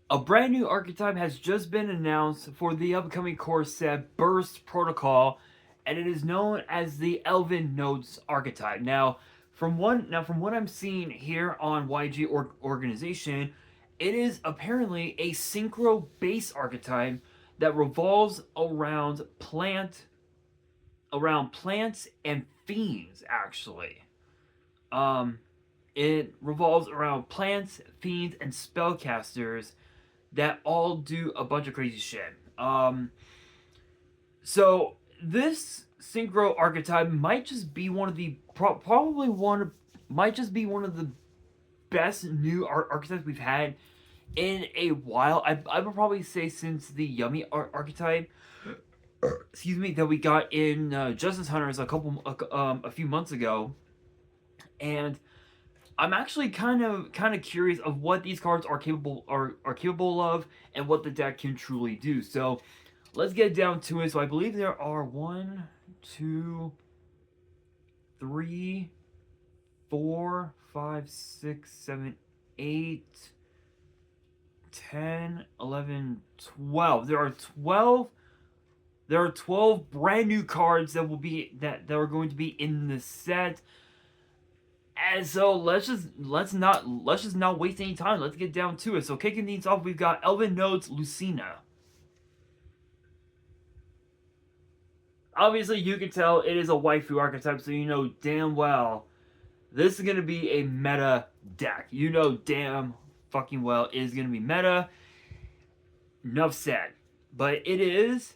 A brand new archetype has just been announced for the upcoming core set Burst Protocol, and it is known as the Elvennotes archetype. From what I'm seeing here on Organization, it is apparently a synchro base archetype that revolves around plants and fiends actually. Um it revolves around plants, fiends, and spellcasters that all do a bunch of crazy shit. So this synchro archetype might just be one of the probably one might just be one of the best new archetypes we've had in a while. I would probably say since the Yummy archetype, excuse me, that we got in Justice Hunters a few months ago, and I'm actually kind of curious of what these cards are capable of and what the deck can truly do. So let's get down to it. So I believe there are 8, 10, 11, 12. There are 12 brand new cards that are going to be in the set. And so let's just not waste any time. Let's get down to it. So kicking things off, we've got Elvennotes Lucina. Obviously, you can tell it is a waifu archetype, so you know damn well this is gonna be a meta deck. You know damn fucking well it is gonna be meta. Enough said. But it is.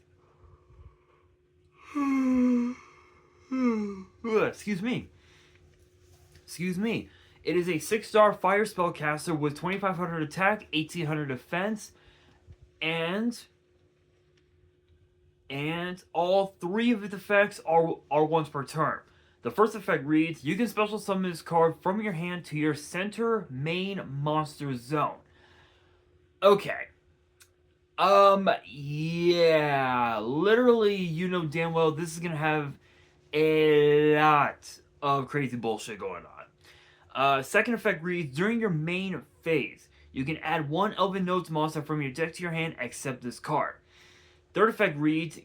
Excuse me. Excuse me. It is a 6-star fire spellcaster with 2500 attack, 1800 defense, and all three of its effects are once per turn. The first effect reads: you can special summon this card from your hand to your center main monster zone. Okay. Yeah. Literally, you know damn well this is gonna have a lot of crazy bullshit going on. Second effect reads: during your main phase, you can add one Elvennotes monster from your deck to your hand except this card. Third effect reads: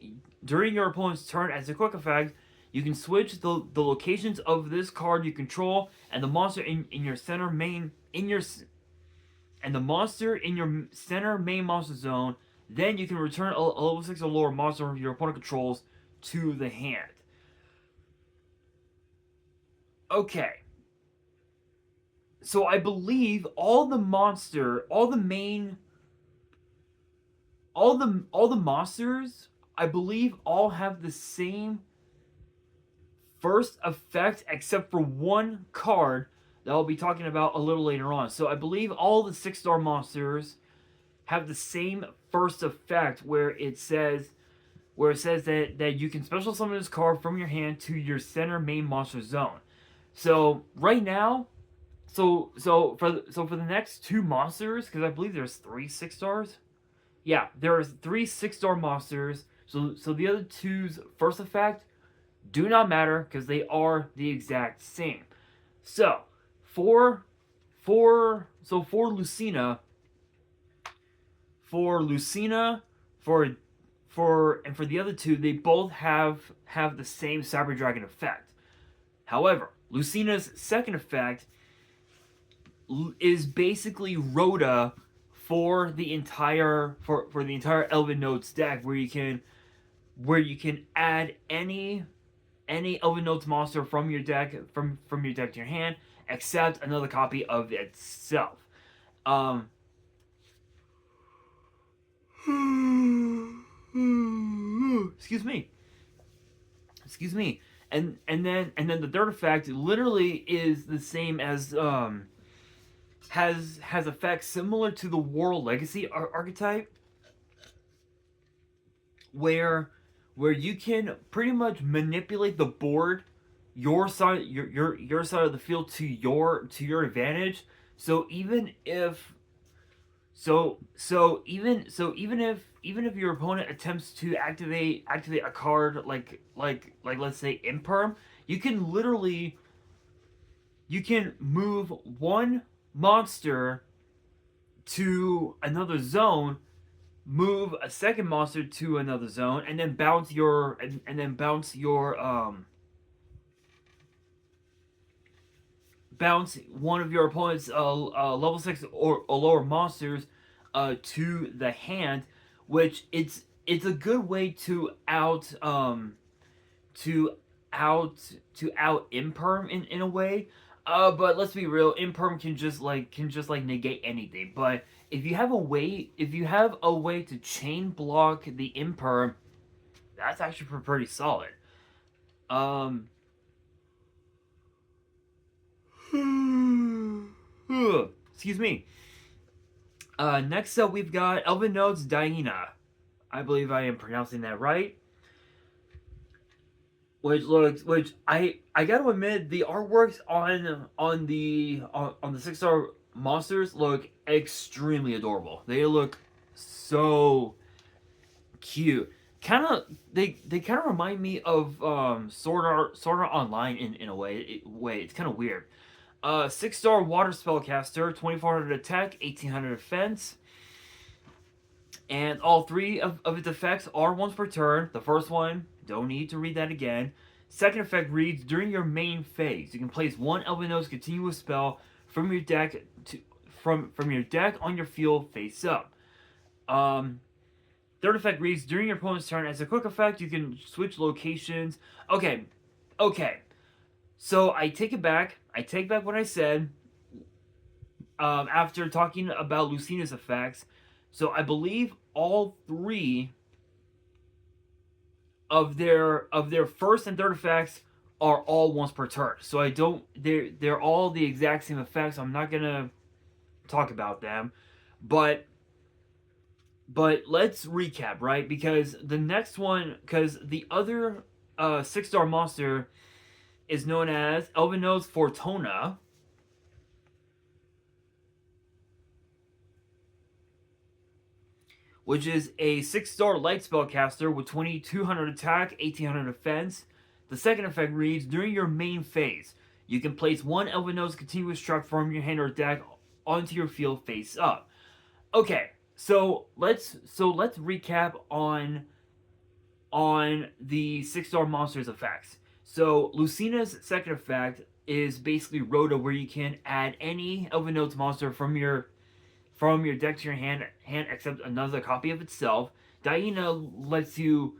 during your opponent's turn, as a quick effect, you can switch the locations of this card you control and the monster in your center main in your and the monster in your center main monster zone. Then you can return a level 6 or lower monster your opponent controls to the hand. Okay. So I believe all the monsters, I believe, all have the same first effect except for one card that I'll be talking about a little later on. So I believe all the 6-star monsters have the same first effect where it says that you can special summon this card from your hand to your center main monster zone. So right now, for the next two monsters, because I believe there's 3 6-stars. Yeah, there's 3 6-star monsters. So the other two's first effect do not matter because they are the exact same. So for Lucina, for Lucina, for the other two, they both have the same Cyber Dragon effect. However, Lucina's second effect is basically Rhoda for the entire Elvennotes deck, where you can add any Elvennotes monster from your deck to your hand, except another copy of itself. Excuse me. Excuse me. And then the third effect literally is the same as has effects similar to the World Legacy archetype, where you can pretty much manipulate the board your side your side of the field to your advantage. So even if even if your opponent attempts to activate a card like let's say Imperm, you can literally move one monster to another zone, move a second monster to another zone, and then bounce one of your opponent's level 6 or lower monsters to the hand, which it's a good way to to out out imperm in a way. But let's be real, imperm can just like negate anything. But if you have a way to chain block the imperm, that's actually pretty solid. Um, excuse me. Next up, we've got Elvennotes Diana. I believe I am pronouncing that right. Which I gotta admit, the artworks on the 6-star monsters look extremely adorable. They look so cute. They kind of remind me of Sword Art Online in a way. It's kind of weird. 6-star water spellcaster, 2400 attack, 1800 defense. And all three of its effects are once per turn. The first one, don't need to read that again. Second effect reads, during your main phase, you can place one Elvennotes continuous spell from your deck from your deck on your field face up. Third effect reads, during your opponent's turn, as a quick effect, you can switch locations. Okay. So I take it back. I take back what I said after talking about Lucina's effects. So I believe all three of their first and third effects are all once per turn. So they're all the exact same effects. I'm not gonna talk about them, but let's recap, right? Because the other 6-star monster is known as Elvennotes Fortuna, which is a 6-star light spellcaster with 2200 attack, 1800 defense. The second effect reads, during your main phase, you can place one Elvennotes continuous trap from your hand or deck onto your field face up. Okay, so let's recap on the 6-star monsters effects. So Lucina's second effect is basically Rhoda, where you can add any Elvennotes monster from your deck to your hand except another copy of itself. Diana lets you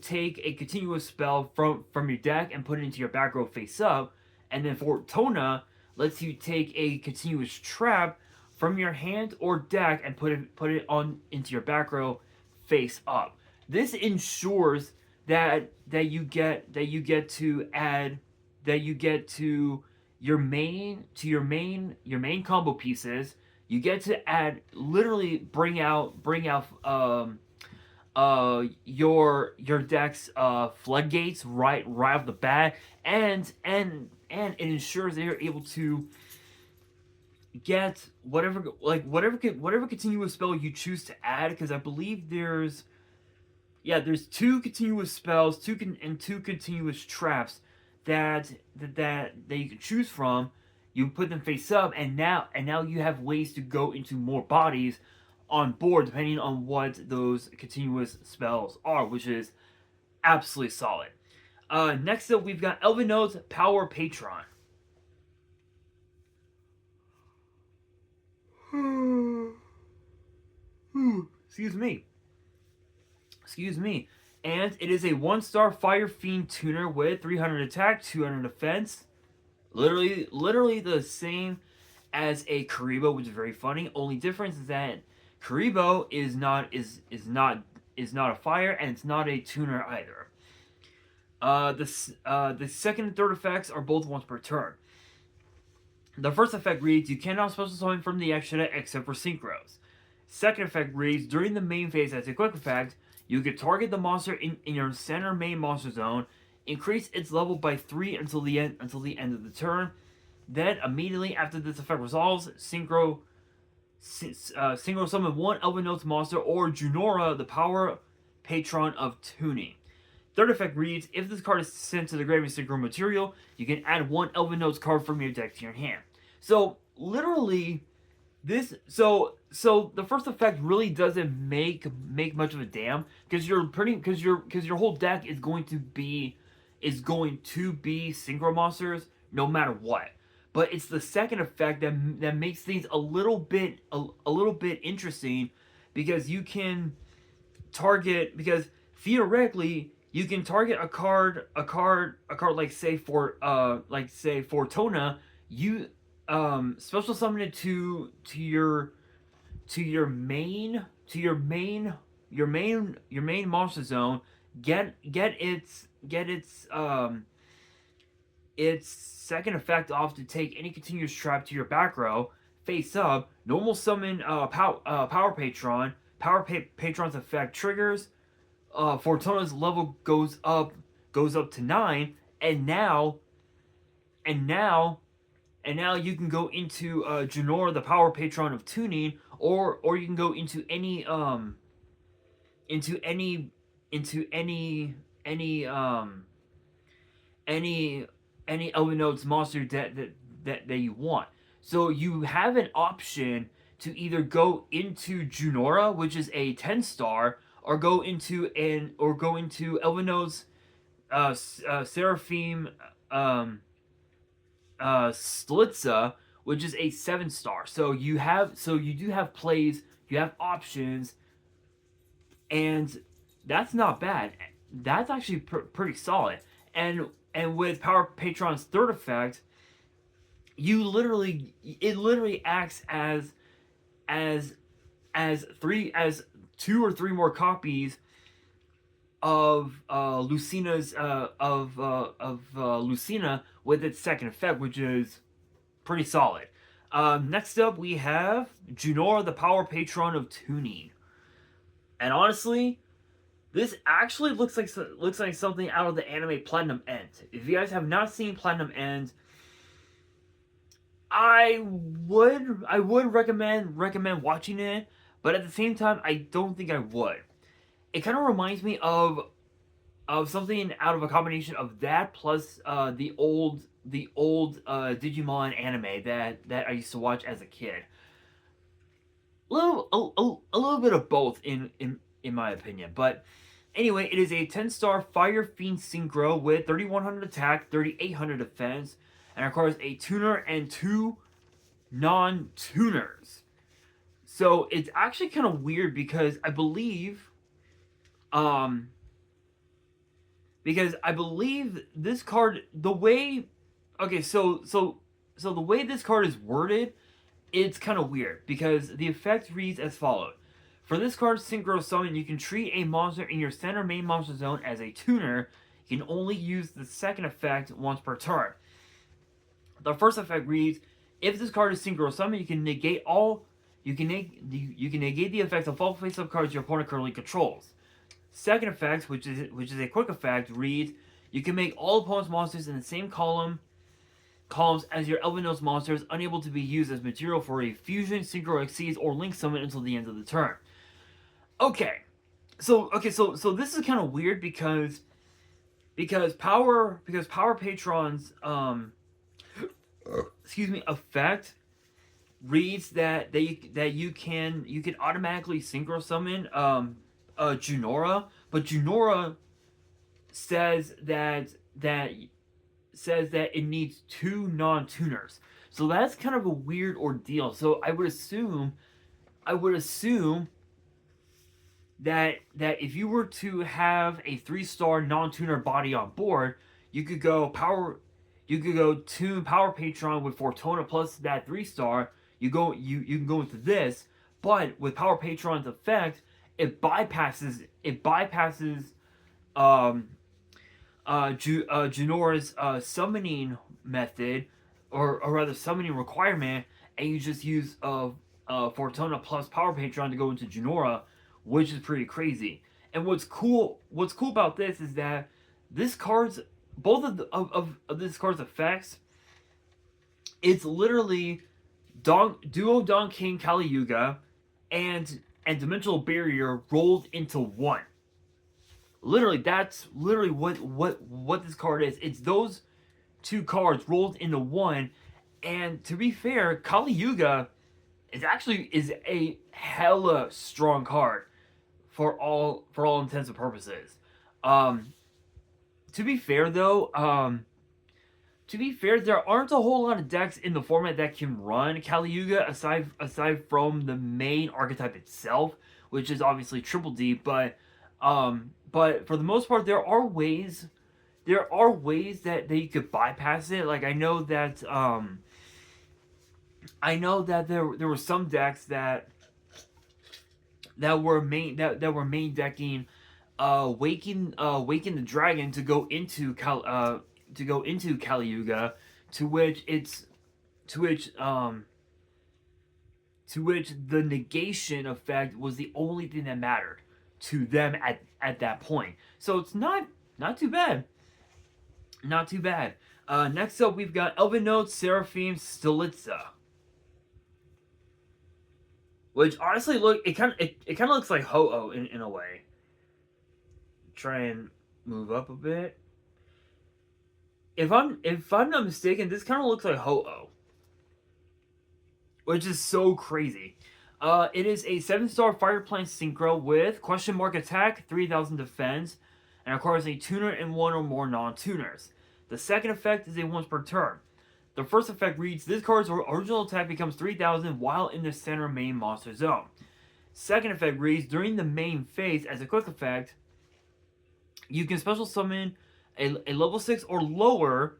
take a continuous spell from your deck and put it into your back row face up, and then Fortuna lets you take a continuous trap from your hand or deck and put it on into your back row face up. This ensures that you get to your main combo pieces. You get to add, literally bring out your deck's floodgates right off the bat, and it ensures that you're able to get whatever continuous spell you choose to add, because I believe there's two continuous spells, two continuous traps that you can choose from. You put them face up, and now you have ways to go into more bodies on board depending on what those continuous spells are, which is absolutely solid. Next up, we've got Elvennotes Power Patron. Excuse me. And it is a 1-star Fire Fiend tuner with 300 attack, 200 defense. Literally the same as a Karibo, which is very funny. Only difference is that Karibo is not a fire, and it's not a tuner either. The second and third effects are both once per turn. The first effect reads, you cannot special summon from the extra deck except for synchros. Second effect reads, during the main phase as a quick effect, you can target the monster in your center main monster zone, increase its level by 3 until the end of the turn. Then immediately after this effect resolves, synchro summon one Elvennotes monster or Junora, the Power Patron of Tuning. Third effect reads, if this card is sent to the grave in synchro material, you can add one Elvennotes card from your deck to your hand. So literally, So the first effect really doesn't make much of a damn, because your whole deck is going to be synchro monsters no matter what. But it's the second effect that makes things a little bit interesting, because you can target because theoretically you can target a card like say Fortuna. You special summon it to your main monster zone. Get its second effect off to take any continuous trap to your back row. Face up, normal summon power patron. Patron's effect triggers. Fortuna's level goes up to 9, and now and now you can go into Junora, the power patron of tuning, or you can go into into any into any Elvennotes monster that you want. So you have an option to either go into Junora, which is a 10-star, or go into Elvennotes Seraphim Slitza, which is a 7-star. So you do have plays, you have options, and that's not bad. That's actually pretty solid. And with Power Patron's third effect, it literally acts as 2 or 3 more copies of Lucina with its second effect, which is pretty solid. Next up, we have Junora, the Power Patron of Tuning, and honestly, this actually looks like something out of the anime Platinum End. If you guys have not seen Platinum End, I would recommend watching it, but at the same time, I don't think I would. It kind of reminds me of something out of a combination of that plus the old Digimon anime that I used to watch as a kid. A little bit of both in my opinion. But anyway, it is a 10-star Fire Fiend Synchro with 3100 attack, 3800 defense, and of course a tuner and 2 non-tuners. So it's actually kind of weird um because I believe this card, the way okay, so the way this card is worded, it's kind of weird, because the effect reads as follows. For this card's Synchro Summon, you can treat a monster in your center main monster zone as a tuner. You can only use the second effect once per turn. The first effect reads, if this card is Synchro Summon, you can negate the effects of all face-up cards your opponent currently controls. Second effect, which is a quick effect, reads, you can make all opponent's monsters in the same columns as your Elvennotes monsters, unable to be used as material for a fusion, synchro, exceeds, or link summon until the end of the turn. Okay, so this is kind of weird, because power patron's effect reads that you can automatically synchro summon Junora, but Junora says that it needs 2 non-tuners. So that's kind of a weird ordeal. So I would assume that if you were to have a 3-star non-tuner body on board, you could go tune Power Patron with Fortuna plus that 3-star. You can go into this, but with Power Patron's effect, it bypasses Junora's summoning method, or rather summoning requirement, and you just use Fortuna plus Power Patron to go into Junora, which is pretty crazy. And what's cool about this is that this card's both of this card's effects, it's literally Duo Don King Kali Yuga and Dimensional Barrier rolled into one. Literally, that's literally what this card is. It's those 2 cards rolled into one. And to be fair, Kali Yuga is a hella strong card for all intents and purposes. Um, to be fair though, there aren't a whole lot of decks in the format that can run Caliuga aside from the main archetype itself, which is obviously Triple D. But for the most part, there are ways that you could bypass it. Like I know that there were some decks that were main decking Waken the Dragon to go into Caliuga, to which it's to which to which the negation effect was the only thing that mattered to them at that point. So it's not too bad. Not too bad. Next up, we've got Elvennotes, Seraphim, Stilitza, which honestly it kind of looks like Ho-Oh in a way. Try and move up a bit. If I'm not mistaken, this kind of looks like Ho-Oh, which is so crazy. It is a 7-star Fire Plant Synchro with question mark attack, 3,000 defense, and of course a tuner and one or more non-tuners. The second effect is a once per turn. The first effect reads, this card's original attack becomes 3,000 while in the center main monster zone. Second effect reads, during the main phase, as a quick effect, you can special summon a level 6 or lower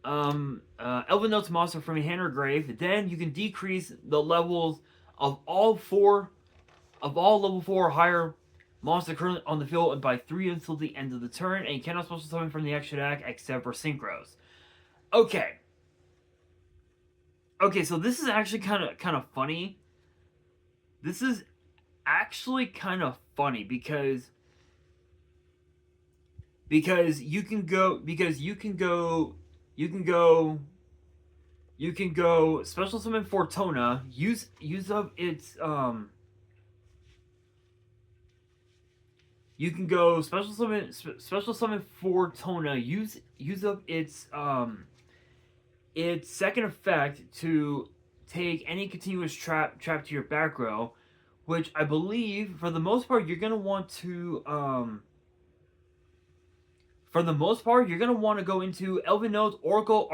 Elvennotes monster from your hand or grave. Then you can decrease the levels of all level 4 or higher monster currently on the field by 3 until the end of the turn, and you cannot special summon from the extra deck except for synchros. Okay, so this is actually kind of funny. This is actually kind of funny because you can go special summon Fortuna, use up its you can go special summon Fortuna, use up its second effect to take any continuous trap to your back row, which I believe for the most part you're gonna want to go into Elvennotes, Oracle,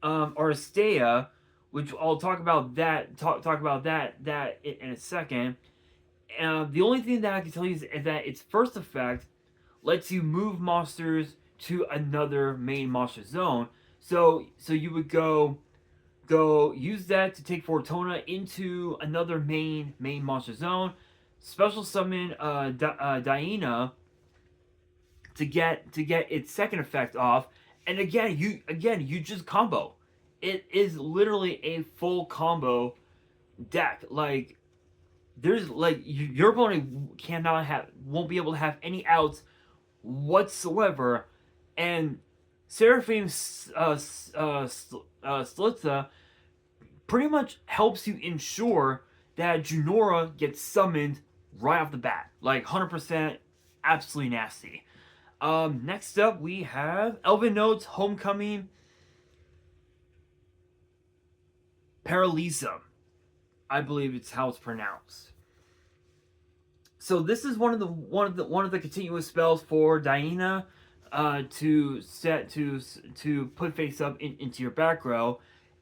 Aristea, which I'll talk about that in a second. The only thing that I can tell you is that its first effect lets you move monsters to another main monster zone. So you would go use that to take Fortuna into another main monster zone. Special summon Diana to get its second effect off, and again you just combo. It is literally a full combo deck. Like there's your opponent won't be able to have any outs whatsoever, and Seraphim Slitza pretty much helps you ensure that Junora gets summoned right off the bat, like 100%, absolutely nasty. Next up we have Elvennotes, Homecoming, Paralisa. I believe it's how it's pronounced. So this is one of the continuous spells for Diana to put face up into your back row,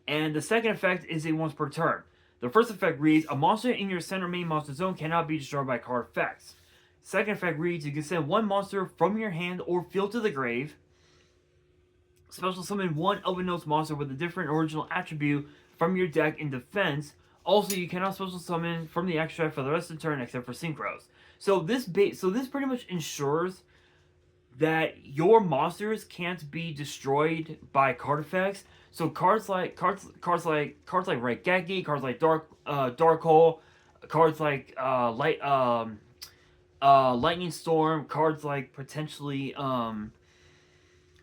and the second effect is a once per turn. The first effect reads, a monster in your center main monster zone cannot be destroyed by card effects. Second effect reads, you can send one monster from your hand or field to the grave. Special summon one Elvennotes monster with a different original attribute from your deck in defense. Also, you cannot special summon from the extra for the rest of the turn except for synchros. So this pretty much ensures that your monsters can't be destroyed by card effects. So cards like Raigeki, cards like Dark Hole, cards like Lightning Storm, cards like potentially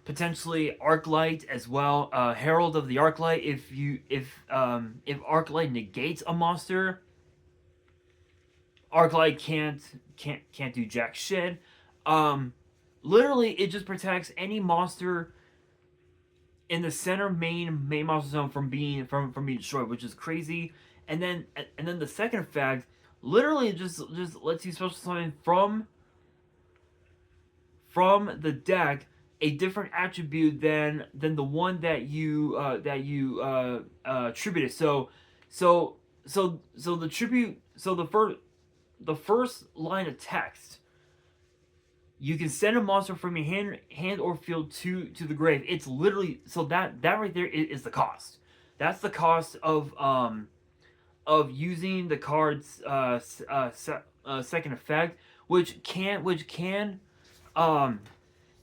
Arclight as well. Herald of the Arclight. If Arclight negates a monster, Arclight can't do jack shit. Literally, it just protects any monster. in the center main monster zone from being destroyed, which is crazy. And then the second effect literally just lets you special summon from the deck a different attribute than the one that you attributed. So the tribute, so the first line of text, you can send a monster from your hand or field to the grave. It's literally, so that right there is the cost. That's the cost of using the card's second effect, which can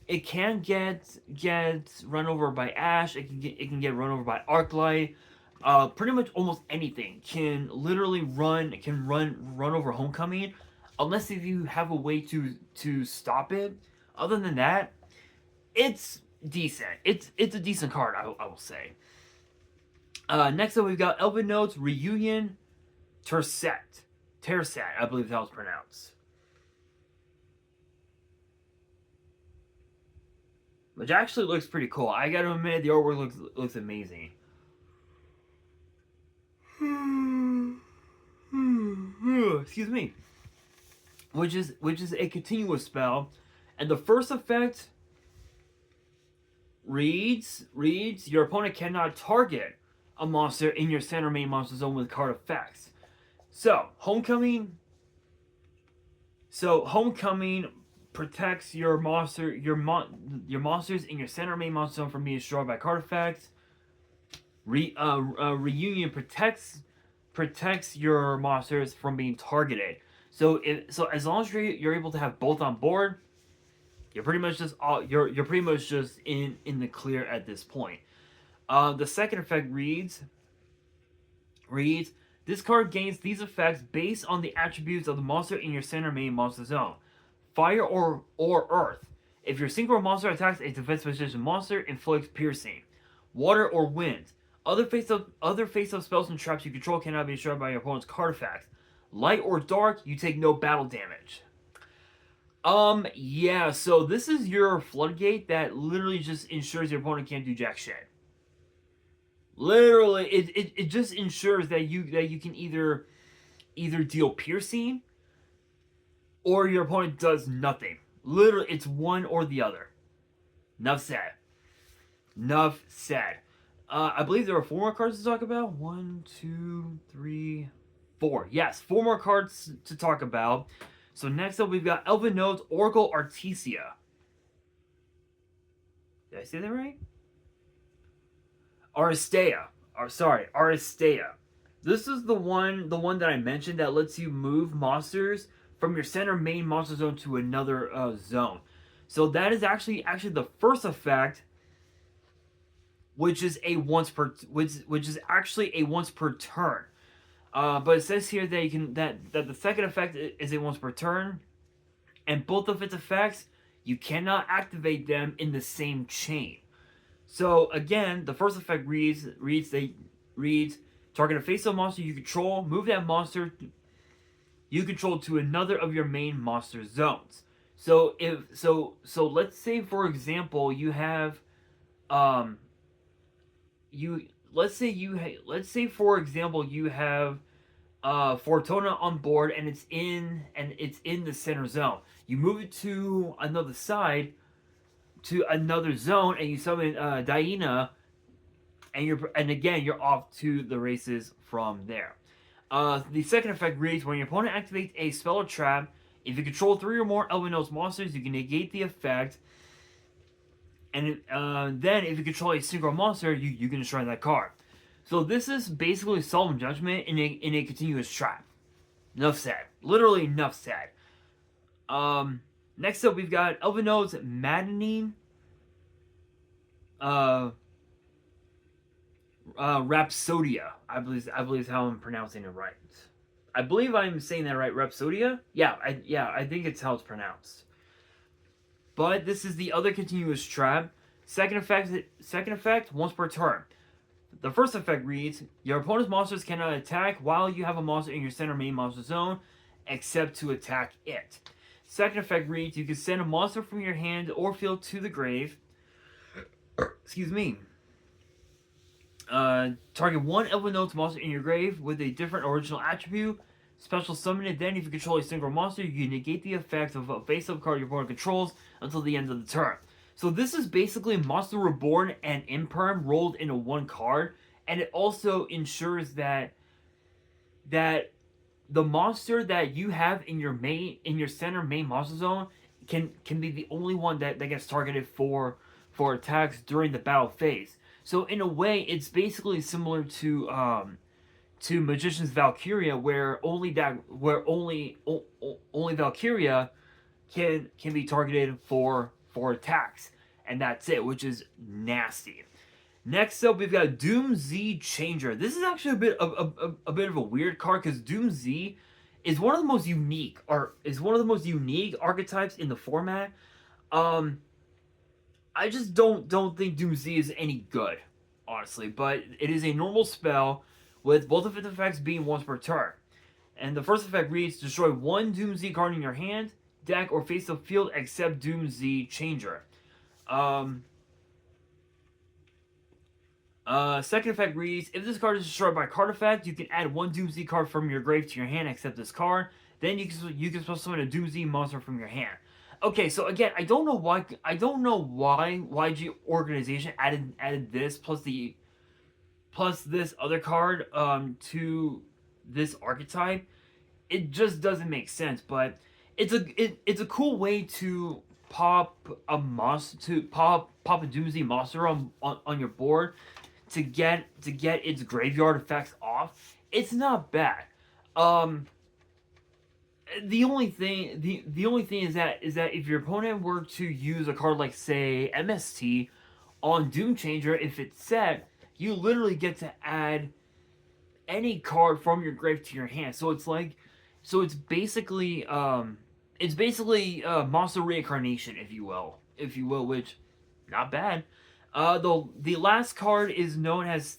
it can get run over by Ash. It can get run over by Arclight. Pretty much almost anything can literally run over Homecoming, unless if you have a way to stop it. Other than that, it's decent. It's a decent card, I will say. Next up, we've got Elvennotes Reunion Terset, I believe that was pronounced. Which actually looks pretty cool. I gotta admit, the artwork looks amazing. Excuse me. Which is a continuous spell, and the first effect reads your opponent cannot target a monster in your center main monster zone with card effects. So Homecoming protects your monsters in your center main monster zone from being destroyed by card effects. Reunion protects your monsters from being targeted. So as long as you're able to have both on board, you're pretty much just in the clear at this point. The second effect reads, this card gains these effects based on the attributes of the monster in your center main monster zone. Fire or earth. If your synchro monster attacks a defense position monster, inflicts piercing. Water or wind. Other face-up spells and traps you control cannot be destroyed by your opponent's card effects. Light or dark, you take no battle damage. Yeah, so this is your floodgate that literally just ensures your opponent can't do jack shit. Literally, it just ensures that you can either deal piercing or your opponent does nothing. Literally, it's one or the other. Enough said. I believe there are 4 more cards to talk about. 1, 2, 3, 4. Yes, 4 more cards to talk about. So next up, we've got Elvennotes Oracle Artesia. Did I say that right? Aristea. This is the one that I mentioned that lets you move monsters from your center main monster zone to another zone. So that is actually the first effect, which is actually a once per turn. But it says here that the second effect is a once per turn, and both of its effects, you cannot activate them in the same chain. So again, the first effect reads target a face-up monster you control, move that monster you control to another of your main monster zones. So let's say for example you have Fortuna on board and it's in the center zone. You move it to another side, to another zone, and you summon Diana, and again you're off to the races from there. The second effect reads, when your opponent activates a spell or trap, if you control 3 or more Elvennotes monsters, you can negate the effect. And then if you control a synchro monster, you can destroy that card. So this is basically Solemn Judgment in a continuous trap. Enough said. Literally enough said. Next up, we've got Elvennotes Maddening Rhapsodia. I believe how I'm pronouncing it right. I believe I'm saying that right. Rhapsodia? Yeah, I think it's how it's pronounced. But this is the other continuous trap. Second effect, once per turn. The first effect reads, your opponent's monsters cannot attack while you have a monster in your center main monster zone, except to attack it. Second effect reads, you can send a monster from your hand or field to the grave. Excuse me. Target one Elvennotes monster in your grave with a different original attribute. Special summon it. Then, if you control a single monster, you can negate the effects of a face-up card your opponent controls until the end of the turn. So this is basically Monster Reborn and Imperm rolled into one card, and it also ensures that the monster that you have in your center main monster zone can be the only one that gets targeted for attacks during the battle phase. So in a way, it's basically similar to Magician's Valkyria, where only Valkyria can be targeted for attacks, and that's it, which is nasty. Next up, we've got Doom Z Changer. This is actually a bit of a weird card because Doom Z is one of the most unique archetypes in the format. I just don't think Doom Z is any good, honestly. But it is a normal spell with both of its effects being once per turn. And the first effect reads: destroy one Doom Z card in your hand, deck, or face the field except Doom Z Changer. Second effect reads: if this card is destroyed by card effect, you can add one Doom Z card from your grave to your hand except this card. Then you can special summon a Doom Z monster from your hand. Okay, so again, I don't know why YG Organization added this plus this other card to this archetype. It just doesn't make sense, but it's a cool way to pop a Doom Z monster on your board to get its graveyard effects off. It's not bad. The only thing is that if your opponent were to use a card like, say, MST on Doom Changer, if it's set, you literally get to add any card from your grave to your hand. So it's basically monster reincarnation, if you will, which not bad. The last card is known as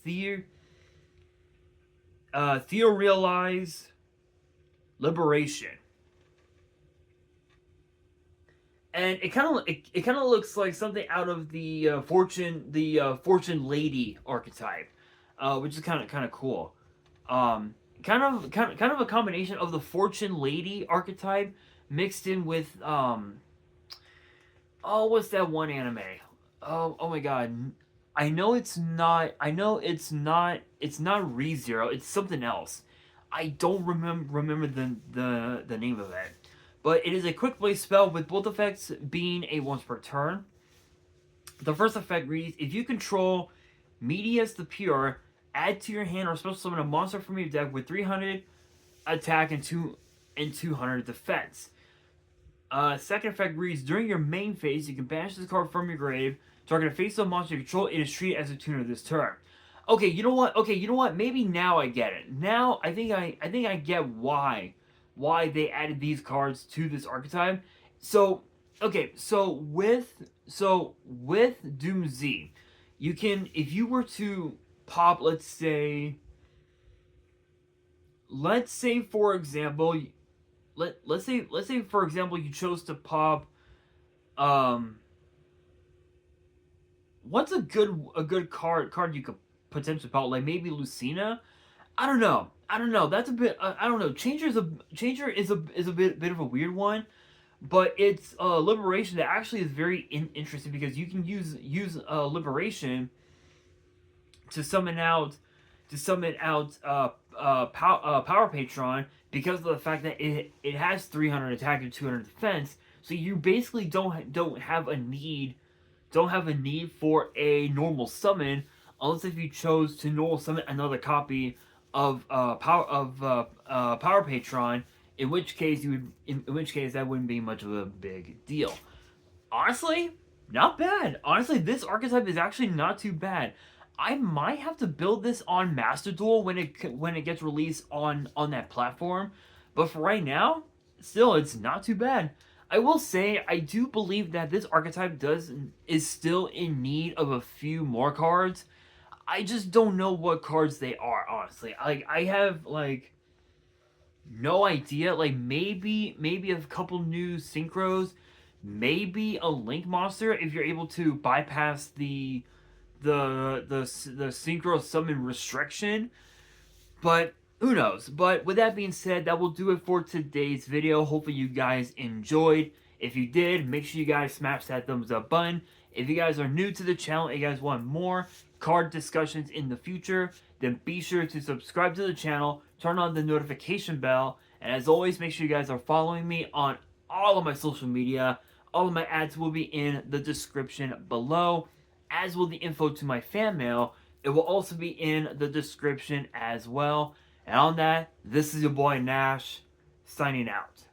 Theorealize Liberation. And it kind of looks like something out of the Fortune Lady archetype, which is kind of cool. Kind of a combination of the Fortune Lady archetype mixed in with what's that one anime? Oh my god. I know it's not ReZero, it's something else. I don't remember the name of it. But it is a quick play spell with both effects being a once per turn. The first effect reads: if you control Medius the Pure, add to your hand or special summon a monster from your deck with 300 attack and 200 defense. Second effect reads: during your main phase, you can banish this card from your grave. Target a face-up monster you control. It is treated as a tuner this turn. Okay, you know what? Maybe now I get it. Now I think I get why they added these cards to this archetype. So with Doom Z, you can, if you were to pop, let's say for example, let's say for example you chose to pop what's a good card you could potentially pop, like maybe Lucina. I don't know. That's a bit. I don't know. Changer is a bit of a weird one, but it's Liberation that actually is very interesting because you can use Liberation to summon out Power Patron because of the fact that it has 300 attack and 200 defense. So you basically don't have a need for a normal summon unless if you chose to normal summon another copy of Power Patron, in which case that wouldn't be much of a big deal. Honestly, not bad. Honestly, this archetype is actually not too bad. I might have to build this on Master Duel when it gets released on that platform, but for right now, still it's not too bad. I will say I do believe that this archetype is still in need of a few more cards. I just don't know what cards they are, honestly. I have no idea. Maybe a couple new synchros, maybe a Link monster if you're able to bypass the the synchro summon restriction, but who knows. But with that being said, that will do it for today's video. Hopefully you guys enjoyed. If you did, make sure you guys smash that thumbs up button. If you guys are new to the channel and you guys want more card discussions in the future, then be sure to subscribe to the channel, turn on the notification bell, and as always, make sure you guys are following me on all of my social media. All of my ads will be in the description below, as will the info to my fan mail. It will also be in the description as well. And on that, this is your boy Nash, signing out.